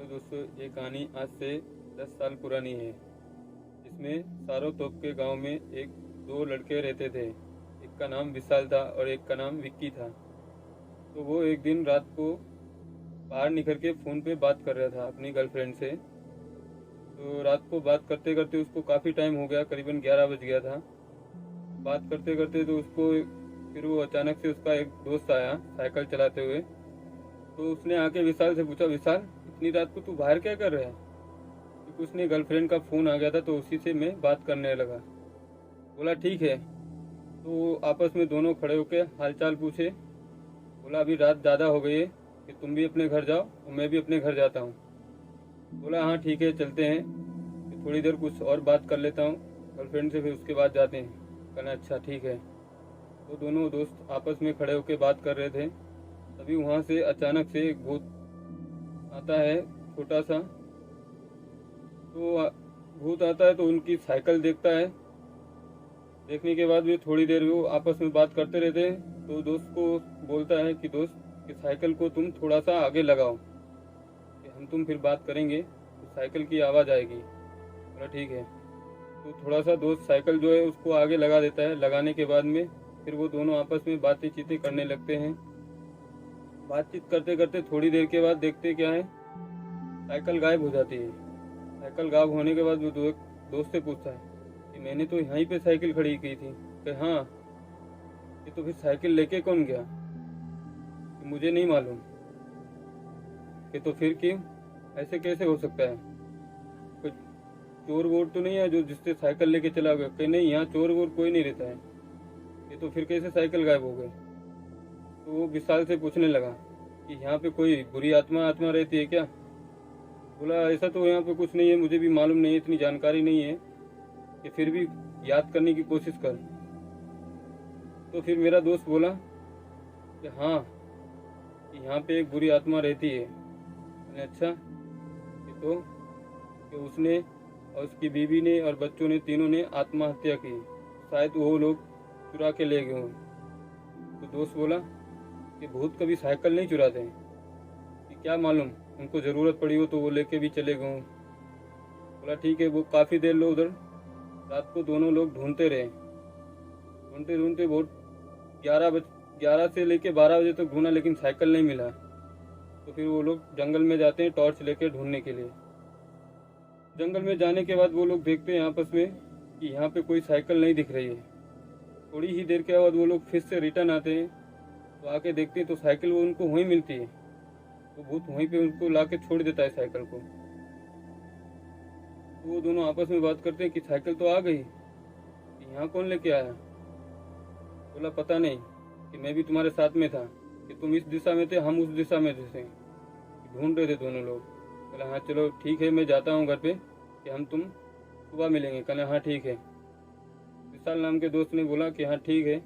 दोस्तों ये कहानी आज से 10 साल पुरानी है। इसमें सारों तोप के गांव में एक दो लड़के रहते थे। एक का नाम विशाल था और एक का नाम विक्की था। तो वो एक दिन रात को बाहर निकल के फ़ोन पे बात कर रहा था अपनी गर्लफ्रेंड से। तो रात को बात करते करते उसको काफ़ी टाइम हो गया, करीबन 11 बज गया था। बात करते करते तो उसको फिर वो अचानक से उसका एक दोस्त आया साइकिल चलाते हुए। तो उसने आके विशाल से पूछा, विशाल इतनी रात को तू बाहर क्या कर रहा है? क्योंकि उसने गर्लफ्रेंड का फ़ोन आ गया था तो उसी से मैं बात करने लगा। बोला ठीक है। तो आपस में दोनों खड़े होकर हालचाल पूछे। बोला अभी रात ज़्यादा हो गई है कि तुम भी अपने घर जाओ और मैं भी अपने घर जाता हूँ। बोला हाँ ठीक है चलते हैं, कि थोड़ी देर कुछ और बात कर लेता हूँ गर्लफ्रेंड से, फिर उसके बाद जाते हैं। कहना अच्छा ठीक है। तो दोनों दोस्त आपस में खड़े होकर बात कर रहे थे। तभी वहाँ से अचानक से एक भूत आता है, छोटा सा। तो भूत आता है तो उनकी साइकिल देखता है। देखने के बाद भी थोड़ी देर वो आपस में बात करते रहते हैं। तो दोस्त को बोलता है कि दोस्त कि साइकिल को तुम थोड़ा सा आगे लगाओ, कि हम तुम फिर बात करेंगे तो साइकिल की आवाज़ आएगी। बोला ठीक है। तो थोड़ा सा दोस्त साइकिल जो है उसको आगे लगा देता है। लगाने के बाद में फिर वो दोनों आपस में बातें चीतें करने लगते हैं। बातचीत करते करते थोड़ी देर के बाद देखते क्या है, साइकिल गायब हो जाती है। साइकिल गायब होने के बाद वो दोस्त से पूछता है कि मैंने तो यहीं पे साइकिल खड़ी की थी। कि हाँ। ये तो फिर साइकिल लेके कौन गया? कि मुझे नहीं मालूम। कि तो फिर क्यों, ऐसे कैसे हो सकता है? कोई चोर वोर तो नहीं है जो जिससे साइकिल लेके चला गया? कि नहीं, यहाँ चोर वोर कोई नहीं रहता है। ये तो फिर कैसे साइकिल गायब हो गई? तो वो विशाल से पूछने लगा कि यहाँ पे कोई बुरी आत्मा आत्मा रहती है क्या? बोला ऐसा तो यहाँ पे कुछ नहीं है, मुझे भी मालूम नहीं है, इतनी जानकारी नहीं है। कि फिर भी याद करने की कोशिश कर। तो फिर मेरा दोस्त बोला कि हाँ, कि यहाँ पे एक बुरी आत्मा रहती है। मैंने अच्छा कि तो कि उसने और उसकी बीवी ने और बच्चों ने, तीनों ने आत्महत्या की। शायद वो लोग चुरा के ले गए हों। तो दोस्त बोला कि भूत कभी साइकिल नहीं चुराते हैं, कि क्या मालूम उनको ज़रूरत पड़ी हो तो वो लेके भी चले गए हों। बोला ठीक है। वो काफ़ी देर लोग उधर रात को दोनों लोग ढूंढते रहे। ढूंढते ढूंढते बहुत 11 से लेके 12 बजे तक ढूंढा, लेकिन साइकिल नहीं मिला। तो फिर वो लोग जंगल में जाते हैं टॉर्च लेके ढूंढने के लिए। जंगल में जाने के बाद वो लोग देखते हैं आपस में कि यहाँ पे कोई साइकिल नहीं दिख रही है। थोड़ी ही देर के बाद वो लोग फिर से रिटर्न आते हैं। तो आके देखते हैं तो साइकिल वो उनको वहीं मिलती है। तो भूत वहीं पे उनको ला के छोड़ देता है साइकिल को। तो वो दोनों आपस में बात करते हैं कि साइकिल तो आ गई, कि यहाँ कौन लेके आया? बोला पता नहीं, कि मैं भी तुम्हारे साथ में था, कि तुम इस दिशा में थे, हम उस दिशा में थे, ढूंढ रहे थे दोनों लोग। बोला हाँ चलो ठीक है, मैं जाता हूँ घर पे, कि हम तुम सुबह मिलेंगे। कहना हाँ ठीक है। विशाल नाम के दोस्त ने बोला कि हाँ ठीक है,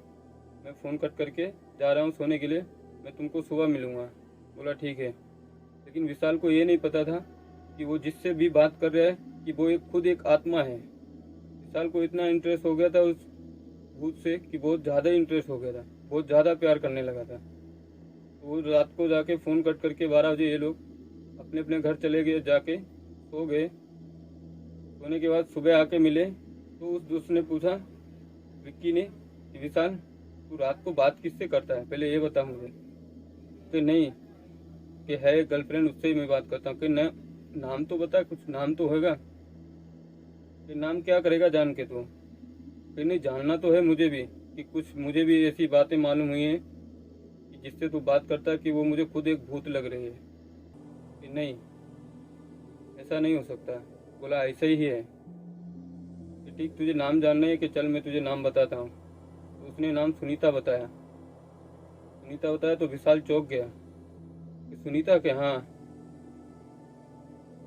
मैं फ़ोन कट करके जा रहा हूँ सोने के लिए, मैं तुमको सुबह मिलूँगा। बोला ठीक है। लेकिन विशाल को ये नहीं पता था कि वो जिससे भी बात कर रहा है कि वो एक खुद एक आत्मा है। विशाल को इतना इंटरेस्ट हो गया था उस भूत से कि बहुत ज़्यादा इंटरेस्ट हो गया था, बहुत ज़्यादा प्यार करने लगा था। तो वो रात को जाके फ़ोन कट करके 12 बजे ये लोग अपने अपने घर चले गए, जाके सो गए। सोने के बाद सुबह आके मिले तो उस दोस्त ने पूछा विक्की ने कि विशाल तू रात को बात किससे करता है, पहले ये बता मुझे। कि नहीं, कि है गर्लफ्रेंड, उससे ही मैं बात करता हूँ। कि नाम तो बता, कुछ नाम तो होगा। कि नाम क्या करेगा जान के तू? कि नहीं, जानना तो है मुझे भी, कि कुछ मुझे भी ऐसी बातें मालूम हुई हैं कि जिससे तू बात करता है कि वो मुझे खुद एक भूत लग रही है। कि नहीं, ऐसा नहीं हो सकता। बोला ऐसा ही है। कि ठीक, तुझे नाम जानना है? कि चल मैं तुझे नाम बताता हूँ। तो उसने नाम सुनीता बताया। सुनीता बताया तो विशाल चौंक गया कि सुनीता के? हाँ।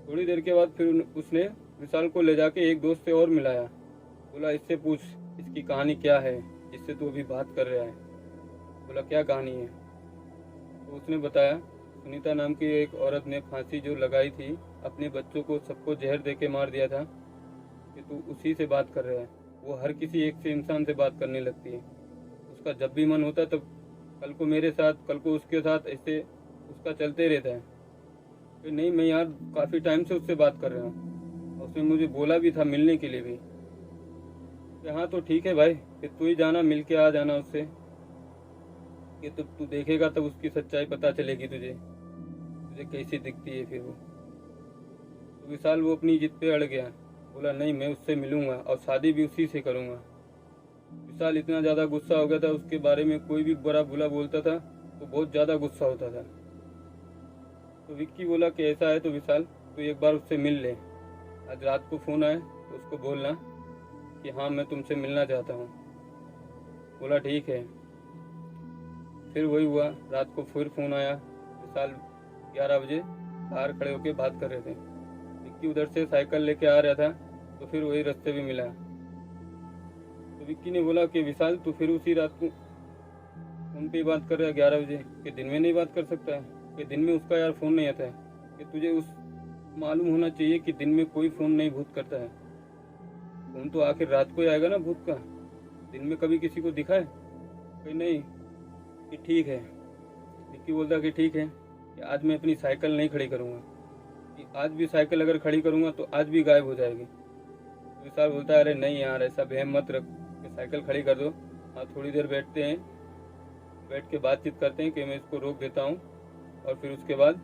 थोड़ी देर के बाद फिर उसने विशाल को ले जाके एक दोस्त से और मिलाया। बोला इससे पूछ इसकी कहानी क्या है जिससे तू अभी बात कर रहा है। बोला क्या कहानी है? तो उसने बताया सुनीता नाम की एक औरत ने फांसी जो लगाई थी, अपने बच्चों को सबको जहर दे के मार दिया था, कि तू उसी से बात कर रहा है। वो हर किसी एक से इंसान से बात करने लगती है। उसका जब भी मन होता है तब कल को मेरे साथ, कल को उसके साथ, ऐसे उसका चलते रहता है। कि नहीं मैं यार काफ़ी टाइम से उससे बात कर रहा हूँ और उसने मुझे बोला भी था मिलने के लिए भी। कि हाँ तो ठीक है भाई, कि तू ही जाना, मिल के आ जाना उससे, कि तू देखेगा तब उसकी सच्चाई पता चलेगी तुझे, तुझे कैसी दिखती है फिर वो। तो विशाल वो अपनी जिद पे अड़ गया, बोला नहीं मैं उससे मिलूंगा और शादी भी उसी से करूंगा। विशाल इतना ज़्यादा गुस्सा हो गया था, उसके बारे में कोई भी बुरा बुला बोलता था तो बहुत ज़्यादा गुस्सा होता था। तो विक्की बोला कि ऐसा है तो विशाल तू एक बार उससे मिल ले, आज रात को फ़ोन आए तो उसको बोलना कि हाँ मैं तुमसे मिलना चाहता हूँ। बोला ठीक है। फिर वही हुआ, रात को फिर फ़ोन आया। विशाल 11 बजे बाहर खड़े होकर बात कर रहे थे। विक्की उधर से साइकिल लेके आ रहा था तो फिर वही रास्ते में मिला। तो विक्की ने बोला कि विशाल तू फिर उसी रात को फ़ोन पे ही बात कर रहा है 11 बजे, कि दिन में नहीं बात कर सकता है, कि दिन में उसका यार फ़ोन नहीं आता है, कि तुझे उस मालूम होना चाहिए कि दिन में कोई फ़ोन नहीं भूत करता है। फ़ोन तो आखिर रात को ही आएगा ना भूत का, दिन में कभी किसी को दिखा है? कि नहीं, कि ठीक है। विक्की बोलता कि ठीक है कि आज मैं अपनी साइकिल नहीं खड़ी करूँगा, कि आज भी साइकिल अगर खड़ी करूँगा तो आज भी गायब हो जाएगी। तो विशाल बोलता है अरे नहीं यार ऐसा वहम मत रख, कि साइकिल खड़ी कर दो, हाँ थोड़ी देर बैठते हैं, बैठ के बातचीत करते हैं कि मैं इसको रोक देता हूँ और फिर उसके बाद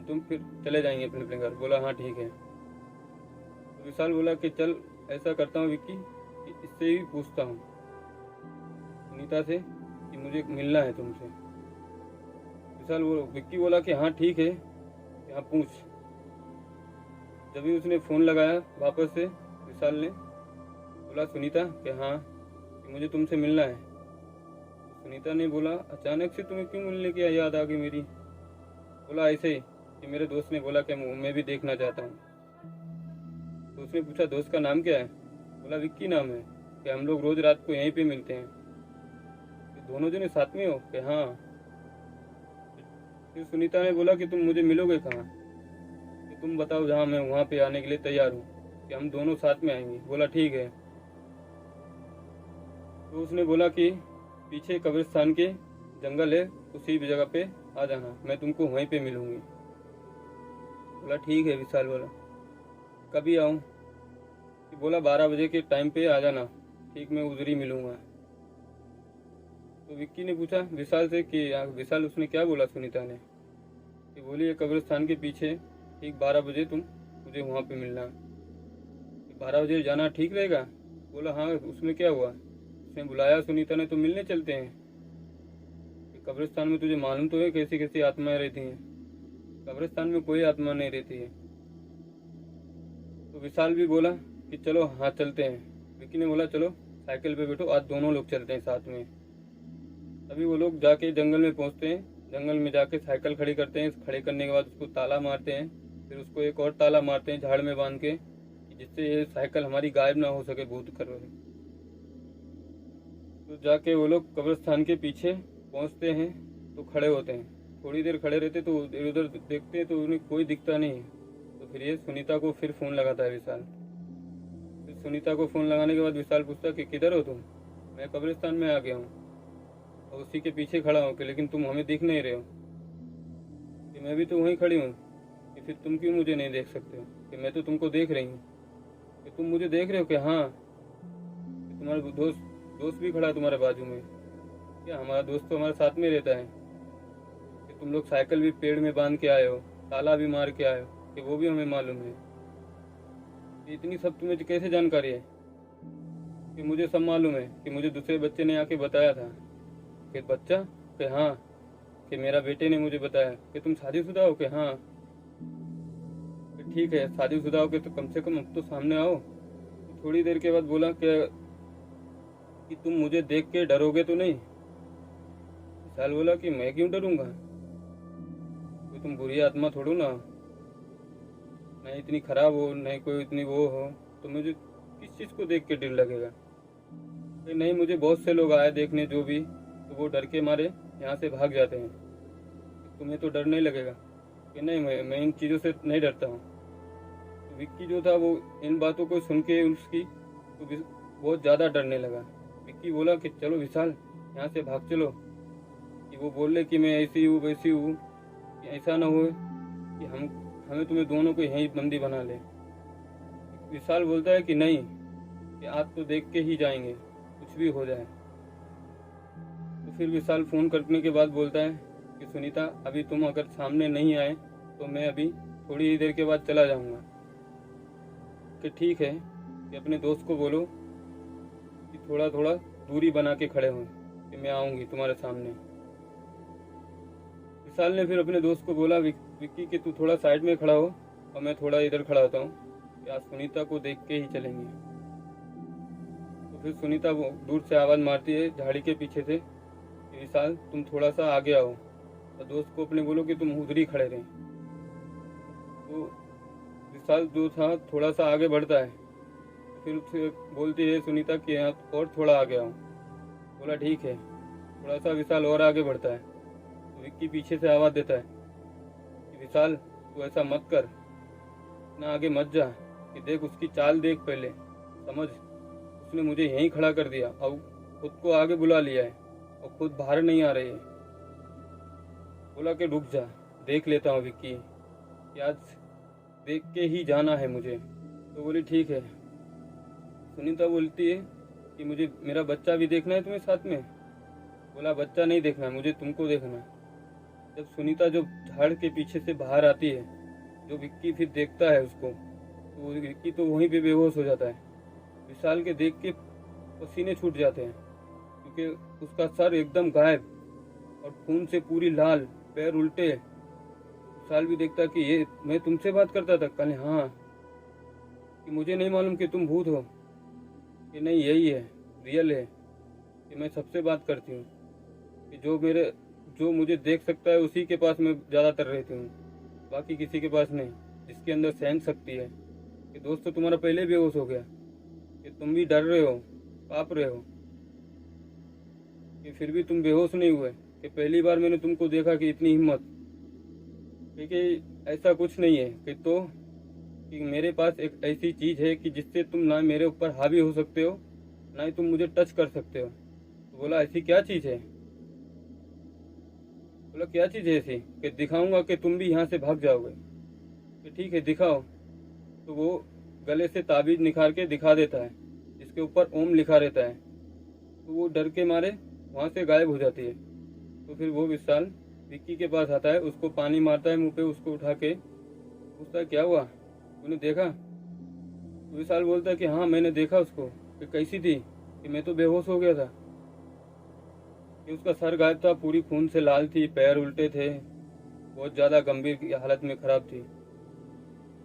तुम फिर चले जाएंगे अपने अपने घर। बोला हाँ ठीक है। तो विशाल बोला कि चल ऐसा करता हूँ विक्की कि इससे ही पूछता हूँ सुनीता से कि मुझे मिलना है तुमसे। विक्की बोला कि हाँ ठीक है, यहाँ पूछ। जब भी उसने फ़ोन लगाया वापस से, विशाल ने बोला सुनीता कि हाँ कि मुझे तुमसे मिलना है। तो सुनीता ने बोला अचानक से तुम्हें क्यों मिलने की याद आ गई मेरी? बोला ऐसे ही कि मेरे दोस्त ने बोला कि मैं भी देखना चाहता हूँ। तो उसने पूछा दोस्त का नाम क्या है? बोला विक्की नाम है, कि हम लोग रोज़ रात को यहीं पे मिलते हैं। कि दोनों जने साथ में हो? कि हाँ। फिर सुनीता ने बोला कि तुम मुझे मिलोगे कहाँ? कि तुम बताओ जहाँ, मैं वहाँ पे आने के लिए तैयार हूँ, कि हम दोनों साथ में आएंगे। बोला ठीक है। तो उसने बोला कि पीछे कब्रिस्तान के जंगल है, उसी जगह पे आ जाना, मैं तुमको वहीं पे मिलूंगी। बोला ठीक है। विशाल बोला कभी आऊँ? कि बोला 12 बजे के टाइम पे आ जाना, ठीक मैं उधर ही मिलूंगा। तो विक्की ने पूछा विशाल से कि विशाल उसने क्या बोला सुनीता ने? कि बोली कब्रिस्तान के पीछे ठीक 12 बजे तुम मुझे वहाँ पे मिलना। 12 बजे जाना ठीक रहेगा? बोला हाँ उसमें क्या हुआ, उसने बुलाया सुनीता ने तो मिलने चलते हैं। कि कब्रिस्तान में तुझे मालूम तो है कैसी कैसी आत्माएं रहती हैं, कब्रिस्तान में कोई आत्मा नहीं रहती है। तो विशाल भी बोला कि चलो हाँ चलते हैं। विक्की ने बोला चलो साइकिल पे बैठो, आज दोनों लोग चलते हैं साथ में। तभी वो लोग जाके जंगल में पहुंचते हैं, जंगल में जाके साइकिल खड़ी करते हैं, खड़े करने के बाद उसको ताला मारते हैं, फिर उसको एक और ताला मारते हैं झाड़ में बांध के, जिससे ये साइकिल हमारी गायब ना हो सके भूत कर। तो जाके वो लोग कब्रिस्तान के पीछे पहुंचते हैं तो खड़े होते हैं, थोड़ी देर खड़े रहते तो इधर उधर देखते हैं तो उन्हें कोई दिखता नहीं। तो फिर ये सुनीता को फिर फ़ोन लगाता है विशाल। फिर सुनीता को फ़ोन लगाने के बाद विशाल पूछता कि किधर हो तुम? मैं कब्रिस्तान में आ गया हूँ और उसी के पीछे खड़ा हूँ, कि लेकिन तुम हमें दिख नहीं रहे हो। कि मैं भी तो वहीं खड़ी हूँ, कि फिर तुम क्यों मुझे नहीं देख सकते हो? कि मैं तो तुमको देख रही हूँ। कि तुम मुझे देख रहे हो? कि हाँ। कि तुम्हारा दोस्त दोस्त भी खड़ा है तुम्हारे बाजू में? क्या हमारा दोस्त तो हमारे साथ में रहता है। कि तुम लोग साइकिल भी पेड़ में बांध के आए हो, ताला भी मार के आए हो, कि वो भी हमें मालूम है। कि इतनी सब तुम्हें कैसे जानकारी है? कि मुझे सब मालूम है, कि मुझे दूसरे बच्चे ने आके बताया था। कि बच्चा? कि हाँ, कि मेरा बेटे ने मुझे बताया। कि तुम शादीशुदा हो? कि हाँ। कि ठीक है शादीशुदा हो के तो कम से कम अब तो सामने आओ। तो थोड़ी देर के बाद बोला कि तुम मुझे देख के डरोगे तो नहीं? विशाल बोला कि मैं क्यों डरूंगा, कोई तुम बुरी आत्मा थोड़ो ना, नहीं इतनी खराब हो नहीं कोई इतनी वो हो, तो मुझे किस चीज़ को देख के डर लगेगा? कि नहीं मुझे बहुत से लोग आए देखने जो भी, तो वो डर के मारे यहाँ से भाग जाते हैं, कि तुम्हें तो डर नहीं लगेगा? कि नहीं मैं इन चीज़ों से नहीं डरता हूँ। तो विक्की जो था वो इन बातों को सुन के उसकी तो बहुत ज़्यादा डरने लगा। विक्की बोला कि चलो विशाल यहाँ से भाग चलो, कि वो बोल रहे कि मैं ऐसी हूँ वैसी हूँ, कि ऐसा ना हो कि हम हमें तुम्हें दोनों को यहीं बंदी बना ले। विशाल बोलता है कि नहीं, कि आज तो देख के ही जाएंगे, कुछ भी हो जाए। तो फिर विशाल फ़ोन करने के बाद बोलता है कि सुनीता, अभी तुम अगर सामने नहीं आए तो मैं अभी थोड़ी ही देर के बाद चला जाऊंगा। कि ठीक है, कि अपने दोस्त को बोलो कि थोड़ा थोड़ा दूरी बना के खड़े हों, कि मैं आऊँगी तुम्हारे सामने। विशाल ने फिर अपने दोस्त को बोला, विक्की कि तू थोड़ा साइड में खड़ा हो और मैं थोड़ा इधर खड़ा होता हूँ, कि आज सुनीता को देख के ही चलेंगे। तो फिर सुनीता वो दूर से आवाज़ मारती है झाड़ी के पीछे से कि विशाल तुम थोड़ा सा आगे आओ, और दोस्त को अपने बोलो कि तुम उधर ही खड़े रहें। तो विशाल जो था थोड़ा सा आगे बढ़ता है, तो फिर उससे बोलती है सुनीता कि यहाँ और थोड़ा आगे आओ। बोला ठीक है। थोड़ा सा विशाल और आगे बढ़ता है, तो विक्की पीछे से आवाज़ देता है कि विशाल तू ऐसा मत कर, इतना आगे मत जा, कि देख उसकी चाल देख पहले, समझ उसने मुझे यहीं खड़ा कर दिया और खुद को आगे बुला लिया है और खुद बाहर नहीं आ रही है। बोला कि रुक जा, देख लेता हूँ विक्की, कि आज देख के ही जाना है मुझे। तो बोली ठीक है। सुनीता बोलती है कि मुझे मेरा बच्चा भी देखना है तुम्हें साथ में। बोला बच्चा नहीं देखना है, मुझे तुमको देखना है। जब सुनीता जो झाड़ के पीछे से बाहर आती है, जो विक्की फिर देखता है उसको, तो विक्की तो वहीं पे बेहोश हो जाता है। विशाल के देख के पसीने छूट जाते हैं, क्योंकि उसका सर एकदम गायब और खून से पूरी लाल, पैर उल्टे। विशाल भी देखता कि ये मैं तुमसे बात करता था कल, हाँ, कि मुझे नहीं मालूम कि तुम भूत हो, कि नहीं यही है, रियल है, कि मैं सबसे बात करती हूँ, कि जो मुझे देख सकता है उसी के पास मैं ज़्यादातर रहती हूँ, बाकी किसी के पास नहीं, जिसके अंदर सहन शक्ति है। कि दोस्त तो तुम्हारा पहले बेहोश हो गया, कि तुम भी डर रहे हो, काँप रहे हो, कि फिर भी तुम बेहोश नहीं हुए, कि पहली बार मैंने तुमको देखा कि इतनी हिम्मत। क्योंकि ऐसा कुछ नहीं है कि मेरे पास एक ऐसी चीज़ है कि जिससे तुम ना मेरे ऊपर हावी हो सकते हो, ना ही तुम मुझे टच कर सकते हो। तो बोला ऐसी क्या चीज़ है? बोला क्या चीज़ है ऐसी कि दिखाऊंगा कि तुम भी यहाँ से भाग जाओगे। कि ठीक है दिखाओ। तो वो गले से ताबीज निकाल के दिखा देता है, जिसके ऊपर ओम लिखा रहता है। तो वो डर के मारे वहाँ से गायब हो जाती है। तो फिर वो विशाल विक्की के पास आता है, उसको पानी मारता है मुंह पे, उसको उठा के पूछता है क्या हुआ, तूने देखा? तो विशाल बोलता है कि हाँ मैंने देखा उसको, कि कैसी थी, कि मैं तो बेहोश हो गया था, कि उसका सर गायब था, पूरी खून से लाल थी, पैर उल्टे थे, बहुत ज़्यादा गंभीर हालत में ख़राब थी।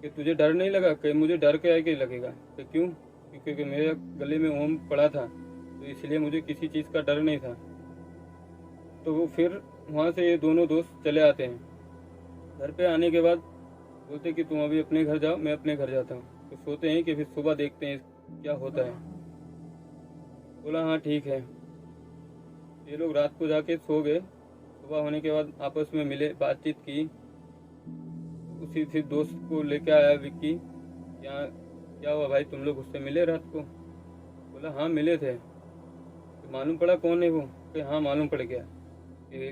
कि तुझे डर नहीं लगा? कि मुझे डर के लगेगा। कि क्यों? क्योंकि मेरे गले में ओम पड़ा था, तो इसलिए मुझे किसी चीज़ का डर नहीं था। तो वो फिर वहाँ से ये दोनों दोस्त चले आते हैं। घर पे आने के बाद बोलते कि तुम अभी अपने घर जाओ, मैं अपने घर जाता हूँ। तो सोते हैं कि फिर सुबह देखते हैं क्या होता है। बोला हाँ ठीक है। ये लोग रात को जाके सो गए। सुबह होने के बाद आपस में मिले, बातचीत की। उसी फिर दोस्त को लेके आया विक्की, यहाँ क्या हुआ भाई, तुम लोग उससे मिले रात को? बोला हाँ मिले थे। तो मालूम पड़ा कौन है वो? कि हाँ मालूम पड़ गया, कि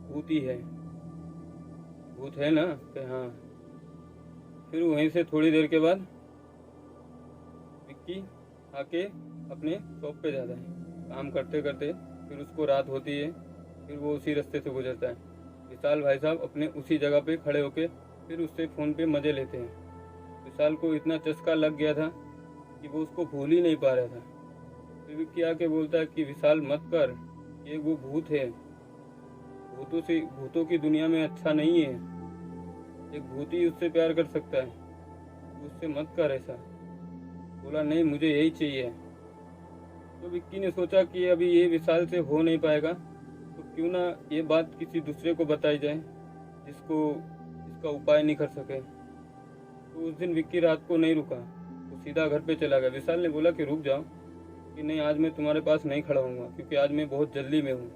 भूत ही है। भूत है ना? कि हाँ। फिर वहीं से थोड़ी देर के बाद विक्की आके अपने शॉप पे जाता है, काम करते करते। फिर उसको रात होती है, फिर वो उसी रास्ते से गुजरता है। विशाल भाई साहब अपने उसी जगह पे खड़े होके फिर उससे फ़ोन पे मज़े लेते हैं। विशाल को इतना चस्का लग गया था कि वो उसको भूल ही नहीं पा रहा था। फिर विक्की आके बोलता है कि विशाल मत कर, ये वो भूत है, भूतों की दुनिया में अच्छा नहीं है, एक भूत ही उससे प्यार कर सकता है, उससे मत कर ऐसा। बोला नहीं मुझे यही चाहिए। तो विक्की ने सोचा कि अभी ये विशाल से हो नहीं पाएगा, तो क्यों ना ये बात किसी दूसरे को बताई जाए जिसको इसका उपाय नहीं कर सके। तो उस दिन विक्की रात को नहीं रुका, वो सीधा घर पे चला गया। विशाल ने बोला कि रुक जाओ, कि नहीं आज मैं तुम्हारे पास नहीं खड़ा हूँगा, क्योंकि आज मैं बहुत जल्दी में हूँ।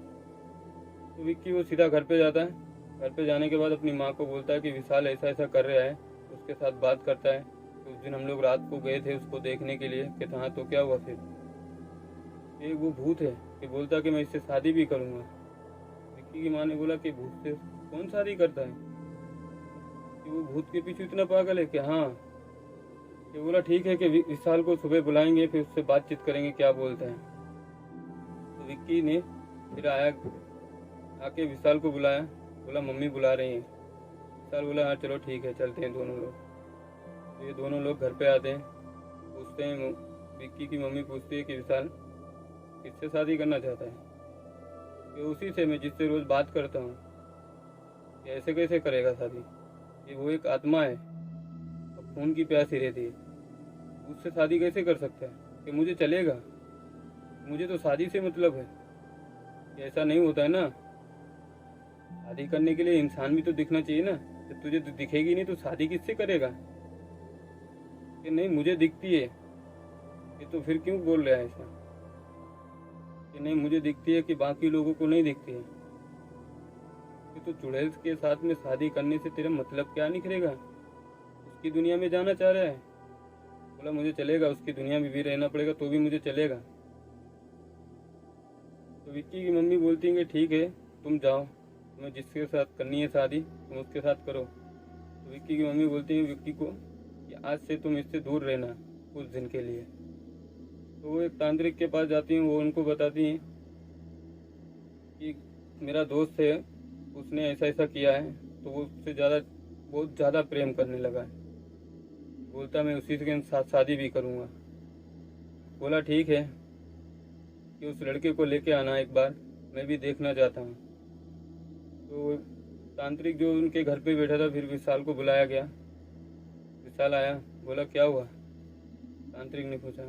तो विक्की वो सीधा घर पे जाता है। घर पे जाने के बाद अपनी माँ को बोलता है कि विशाल ऐसा ऐसा कर रहा है, उसके साथ बात करता है। तो उस दिन हम लोग रात को गए थे उसको देखने के लिए। कि हाँ तो क्या हुआ फिर? ये वो भूत है, कि बोलता कि मैं इससे शादी भी करूँगा। विक्की की माँ ने बोला कि भूत से कौन शादी करता है? कि कि वो भूत के पीछे इतना पागल है कि हाँ। ये बोला ठीक है कि विशाल को सुबह बुलाएंगे, फिर उससे बातचीत करेंगे क्या बोलते हैं। तो विक्की ने फिर आके विशाल को बुलाया, बोला मम्मी बुला रही हैं। विशाल बोला हाँ चलो ठीक है, चलते हैं दोनों लोग। तो ये दोनों लोग घर पे आते हैं, पूछते हैं, विक्की की मम्मी पूछती है कि विशाल किससे शादी करना चाहता है। कि उसी से, मैं जिससे रोज बात करता हूँ। कि ऐसे कैसे करेगा शादी, ये वो एक आत्मा है, अब खून की प्यासी रहती है, उससे शादी कैसे कर सकता है। कि मुझे चलेगा, मुझे तो शादी से मतलब है। कि ऐसा नहीं होता है ना, शादी करने के लिए इंसान भी तो दिखना चाहिए ना। जब तुझे तो दिखेगी नहीं तो शादी किससे करेगा। कि नहीं मुझे दिखती है। ये तो फिर क्यों बोल रहा है ऐसा। कि नहीं मुझे दिखती है कि बाकी लोगों को नहीं दिखती है। कि तो चुड़ैल के साथ में शादी करने से तेरा मतलब क्या निकलेगा, उसकी दुनिया में जाना चाह रहा है। बोला मुझे चलेगा, उसकी दुनिया में भी रहना पड़ेगा तो भी मुझे चलेगा। तो विक्की की मम्मी बोलती है कि ठीक है तुम जाओ, तुम्हें जिसके साथ करनी है शादी तुम उसके साथ करो। तो विक्की की मम्मी बोलती है विक्की को कि आज से तुम इससे दूर रहना कुछ दिन के लिए। तो वो एक तांत्रिक के पास जाती हैं, वो उनको बताती हैं कि मेरा दोस्त है, उसने ऐसा ऐसा किया है। तो वो उससे बहुत ज़्यादा प्रेम करने लगा है। बोलता मैं उसी के साथ शादी भी करूँगा। बोला ठीक है कि उस लड़के को लेके आना एक बार, मैं भी देखना चाहता हूँ। तो तांत्रिक जो उनके घर पे बैठा था, फिर विशाल को बुलाया गया। विशाल आया, बोला क्या हुआ। तांत्रिक ने पूछा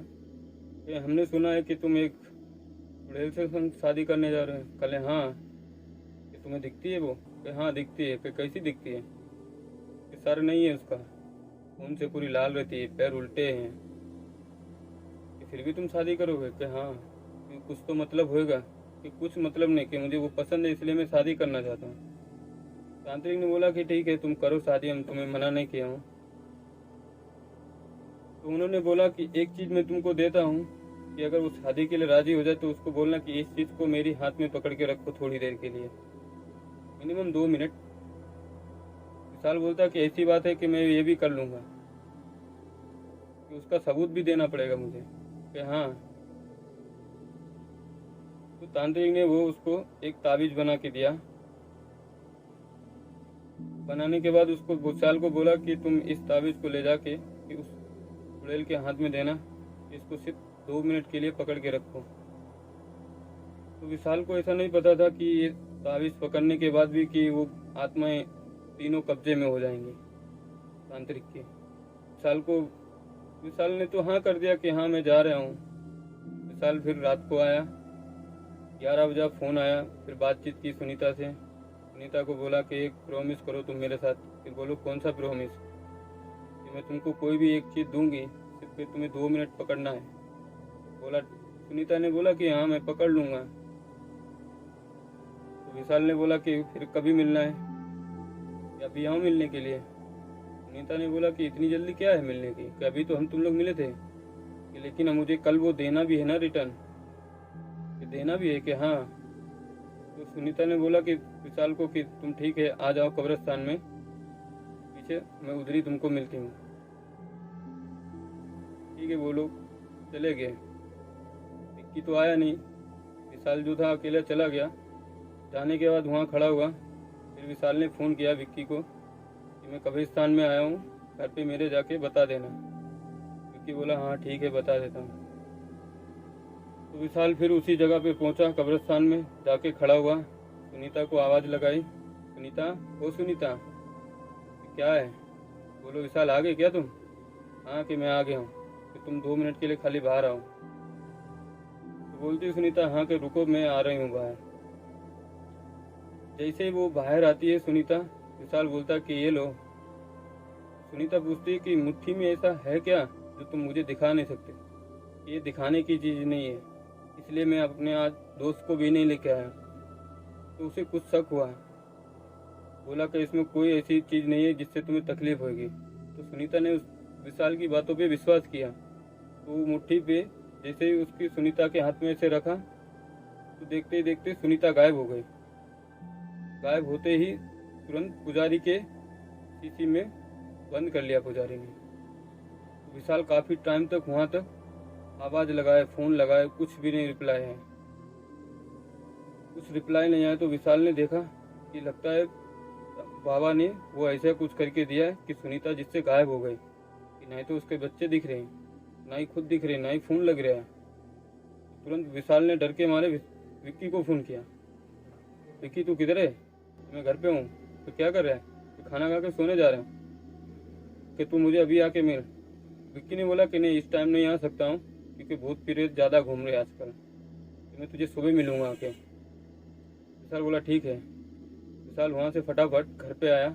कि हमने सुना है कि तुम एक चुड़ैल से शादी करने जा रहे हो। कल हाँ। कि तुम्हें दिखती है वो। कि हाँ दिखती है। कि कैसी दिखती है। कि सर नहीं है उसका, खून से पूरी लाल रहती है, पैर उल्टे हैं। कि फिर भी तुम शादी करोगे। कि हाँ, कि कुछ तो मतलब होएगा। कि कुछ मतलब नहीं, कि मुझे वो पसंद है इसलिए मैं शादी करना चाहता हूँ। तांत्रिक ने बोला कि ठीक है तुम करो शादी, हम तुम्हें मना नहीं किया हूँ। तो उन्होंने बोला कि एक चीज़ मैं तुमको देता हूँ कि अगर वो शादी के लिए राजी हो जाए तो उसको बोलना कि इस चीज़ को मेरी हाथ में पकड़ के रखो थोड़ी देर के लिए, मिनिमम 2 मिनट। विशाल बोलता कि ऐसी बात है कि मैं ये भी कर लूँगा, कि उसका सबूत भी देना पड़ेगा मुझे। कि हाँ। तो तांत्रिक ने वो उसको एक ताबीज बना के दिया। बनाने के बाद उसको विशाल को बोला कि तुम इस ताबीज को ले जाके कि उस चुड़ैल के हाथ में देना, इसको सिर्फ 2 मिनट के लिए पकड़ के रखो। तो विशाल को ऐसा नहीं पता था कि ये ताबीज पकड़ने के बाद भी कि वो आत्माएं तीनों कब्जे में हो जाएंगी तांत्रिक के। विशाल ने तो हाँ कर दिया कि हाँ मैं जा रहा हूँ। विशाल फिर रात को आया, 11 बजे फ़ोन आया, फिर बातचीत की सुनीता से। सुनीता को बोला कि एक प्रॉमिस करो तुम मेरे साथ। फिर बोलो कौन सा प्रॉमिस। कि मैं तुमको कोई भी एक चीज़ दूंगी, सिर्फ फिर तुम्हें 2 मिनट पकड़ना है। बोला सुनीता ने बोला कि हाँ मैं पकड़ लूँगा। तो विशाल ने बोला कि फिर कभी मिलना है, या अभी आओ मिलने के लिए। सुनीता ने बोला कि इतनी जल्दी क्या है मिलने की, कि अभी तो हम तुम लोग मिले थे। कि लेकिन अब मुझे कल वो देना भी है ना रिटर्न, कि देना भी है। कि हाँ। तो सुनीता ने बोला कि विशाल को कि तुम ठीक है आ जाओ कब्रिस्तान में पीछे, मैं उधर ही तुमको मिलती हूँ। ठीक है, वो लोग चले गए। विक्की तो आया नहीं, विशाल जो था अकेला चला गया। जाने के बाद वहाँ खड़ा हुआ, फिर विशाल ने फ़ोन किया विक्की को कि मैं कब्रिस्तान में आया हूँ, घर पे मेरे जाके बता देना। विक्की बोला हाँ ठीक है बता देता हूँ। तो विशाल फिर उसी जगह पे पहुंचा, कब्रिस्तान में जाके खड़ा हुआ। सुनीता को आवाज़ लगाई, सुनीता, ओ सुनीता, क्या है। बोलो विशाल आ गए क्या तुम। हाँ कि मैं आ गया हूँ, कि तुम 2 मिनट के लिए खाली बाहर आओ। तो बोलती सुनीता हाँ कि रुको मैं आ रही हूँ बाहर। जैसे ही वो बाहर आती है सुनीता, विशाल बोलता कि ये लो। सुनीता पूछती है कि मुट्ठी में ऐसा है क्या जो तुम मुझे दिखा नहीं सकते। ये दिखाने की चीज़ नहीं है, इसलिए मैं अपने आज दोस्त को भी नहीं लेके आया। तो उसे कुछ शक हुआ। बोला कि इसमें कोई ऐसी चीज़ नहीं है जिससे तुम्हें तकलीफ होगी। तो सुनीता ने उस विशाल की बातों पे विश्वास किया। तो वो मुट्ठी पे जैसे ही उसकी सुनीता के हाथ में से रखा, तो देखते ही देखते सुनीता गायब हो गई। गायब होते ही तुरंत पुजारी के शीशी में बंद कर लिया पुजारी ने। विशाल काफ़ी टाइम तक वहाँ तक आवाज़ लगाए, फ़ोन लगाए, कुछ भी नहीं रिप्लाई है। कुछ रिप्लाई नहीं आया तो विशाल ने देखा कि लगता है बाबा ने वो ऐसा कुछ करके दिया है कि सुनीता जिससे गायब हो गई, कि नहीं तो उसके बच्चे दिख रहे हैं, ना ही खुद दिख रहे हैं, ना ही फ़ोन लग रहा है। तुरंत विशाल ने डर के मारे विक्की को फ़ोन किया। विक्की तू किधर है? मैं घर पे हूँ। तो क्या कर रहा है? तो खाना खा के सोने जा रहा हूँ कि तू मुझे अभी आके मिल। विक्की ने बोला कि नहीं, इस टाइम नहीं आ सकता हूँ क्योंकि भूत प्रेत ज़्यादा घूम रहे हैं आजकल, तो मैं तुझे सुबह मिलूँगा आके। विशाल बोला ठीक है। विशाल वहाँ से फटाफट घर पे आया,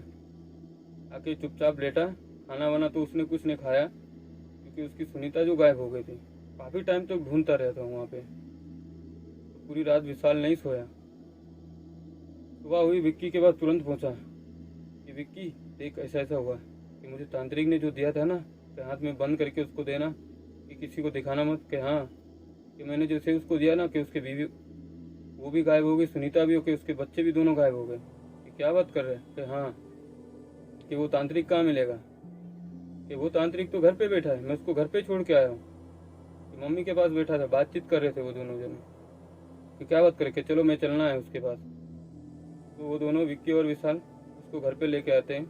आके चुपचाप लेटा। खाना वाना तो उसने कुछ नहीं खाया क्योंकि उसकी सुनीता जो गायब हो गई थी, काफ़ी टाइम तक ढूंढता रहता वहाँ पे। तो पूरी रात विशाल नहीं सोया। सुबह हुई, विक्की के पास तुरंत पहुँचा कि विक्की देख ऐसा ऐसा हुआ कि मुझे तांत्रिक ने जो दिया था ना कि हाथ में बंद करके उसको देना, कि किसी को दिखाना मत, कि हाँ कि मैंने जैसे उसको दिया ना कि उसके बीवी वो भी गायब हो गई, सुनीता भी हो गई, उसके बच्चे भी दोनों गायब हो गए। कि क्या बात कर रहे हैं? कि हाँ, कि वो तांत्रिक कहाँ मिलेगा? कि वो तांत्रिक तो घर पे बैठा है, मैं उसको घर पे छोड़ के आया हूँ। कि मम्मी के पास बैठा था, बातचीत कर रहे थे वो दोनों जने। कि क्या बात करे? कि चलो मैं चलना है उसके पास। तो वो दोनों विक्की और विशाल उसको घर पे लेके आते हैं।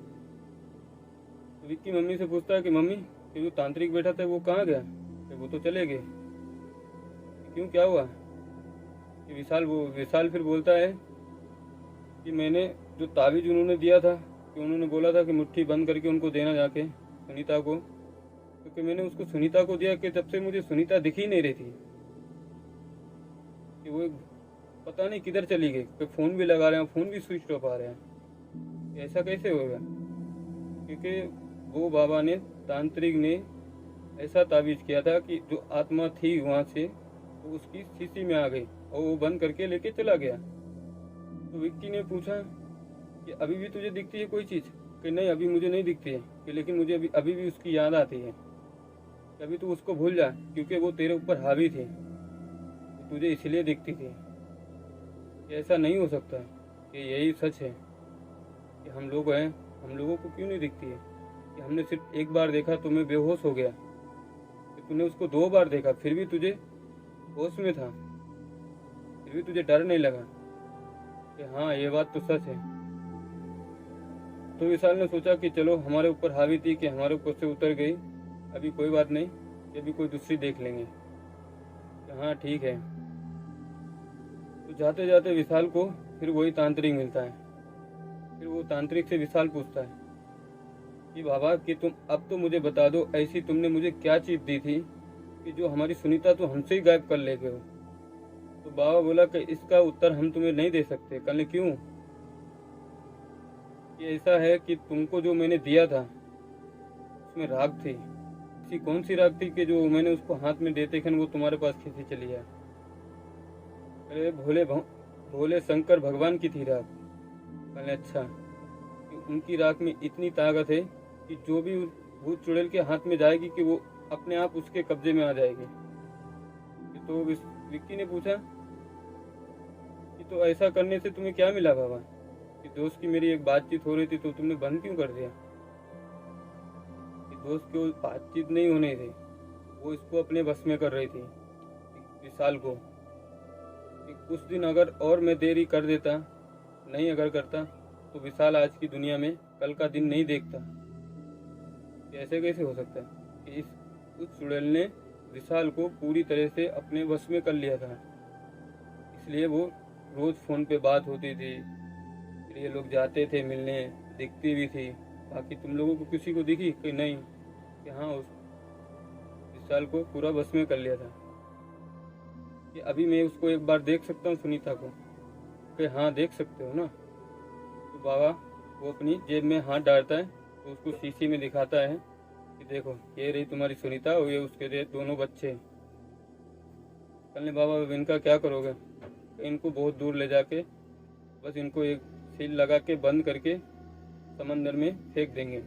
तो विक्की मम्मी से पूछता है कि मम्मी कि जो तांत्रिक बैठा था वो कहाँ गया? कि वो तो चले गए। क्यों, क्या हुआ? कि विशाल फिर बोलता है कि मैंने जो ताबीज उन्होंने दिया था, कि उन्होंने बोला था कि मुट्ठी बंद करके उनको देना जाके सुनीता को, क्योंकि मैंने उसको सुनीता को दिया कि तब से मुझे सुनीता दिख ही नहीं रही थी, कि वो पता नहीं किधर चली गई। कि फ़ोन भी लगा रहे हैं, फ़ोन भी स्विच ऑफ आ रहे हैं। ऐसा कैसे होगा? क्योंकि वो बाबा ने, तांत्रिक ने ऐसा ताबीज किया था कि जो आत्मा थी वहाँ से वो उसकी शीशी में आ गई और वो बंद करके लेके चला गया। तो विक्की ने पूछा कि अभी भी तुझे दिखती है कोई चीज़? कि नहीं, अभी मुझे नहीं दिखती है, कि लेकिन मुझे अभी भी उसकी याद आती है। अभी तू उसको भूल जा क्योंकि वो तेरे ऊपर हावी थी, तो तुझे इसलिए दिखती थी। कि ऐसा नहीं हो सकता, कि यही सच है कि हम लोग हैं, हम लोगों को क्यों नहीं दिखती है? कि हमने सिर्फ एक बार देखा, तुम्हें बेहोश हो गया, कि तूने उसको 2 बार देखा फिर भी तुझे होश में था, फिर भी तुझे डर नहीं लगा। कि हाँ, ये बात तो सच है। तो विशाल ने सोचा कि चलो हमारे ऊपर हावी थी, कि हमारे ऊपर से उतर गई, अभी कोई बात नहीं, कि अभी कोई दूसरी देख लेंगे। कि हाँ ठीक है। तो जाते जाते विशाल को फिर वही तांत्रिक मिलता है। फिर वो तांत्रिक से विशाल पूछता है कि बाबा कि तुम अब तो मुझे बता दो, ऐसी तुमने मुझे क्या चीज दी थी कि जो हमारी सुनीता तो हमसे ही गायब कर ले गए हो? तो बाबा बोला कि इसका उत्तर हम तुम्हें नहीं दे सकते। कहने क्यों? कि ऐसा है कि तुमको जो मैंने दिया था उसमें राख थी। ऐसी कौन सी राख थी कि जो मैंने उसको हाथ में देते खन वो तुम्हारे पास खींची चली है? अरे भोले शंकर भगवान की थी राख। कहने अच्छा, कि उनकी राख में इतनी ताकत है कि जो भी उस भूत चुड़ैल के हाथ में जाएगी कि वो अपने आप उसके कब्जे में आ जाएगी। तो विक्की ने पूछा कि तो ऐसा करने से तुम्हें क्या मिला बाबा? कि दोस्त की मेरी एक बातचीत हो रही थी तो तुमने बंद क्यों कर दिया? कि दोस्त की बातचीत नहीं होने थी, वो इसको अपने बस में कर रही थी, विशाल को। कि कुछ दिन अगर और मैं देरी कर देता, नहीं अगर करता, तो विशाल आज की दुनिया में कल का दिन नहीं देखता। कि ऐसे कैसे हो सकता है कि उस चुड़ैल ने विशाल को पूरी तरह से अपने वश में कर लिया था। इसलिए वो रोज फोन पे बात होती थी, फिर ये लोग जाते थे मिलने, दिखती भी थी। बाकी तुम लोगों को किसी को दिखी कि नहीं? कि हाँ, उस विशाल को पूरा वश में कर लिया था। कि अभी मैं उसको एक बार देख सकता हूँ सुनीता को? कि हाँ देख सकते हो ना। तो बाबा वो अपनी जेब में हाथ डालता है तो उसको शीशी में दिखाता है कि देखो ये रही तुम्हारी सुनीता और ये उसके दोनों बच्चे। कहने बाबा अब इनका क्या करोगे? इनको बहुत दूर ले जाके बस इनको एक सील लगा के बंद करके समंदर में फेंक देंगे।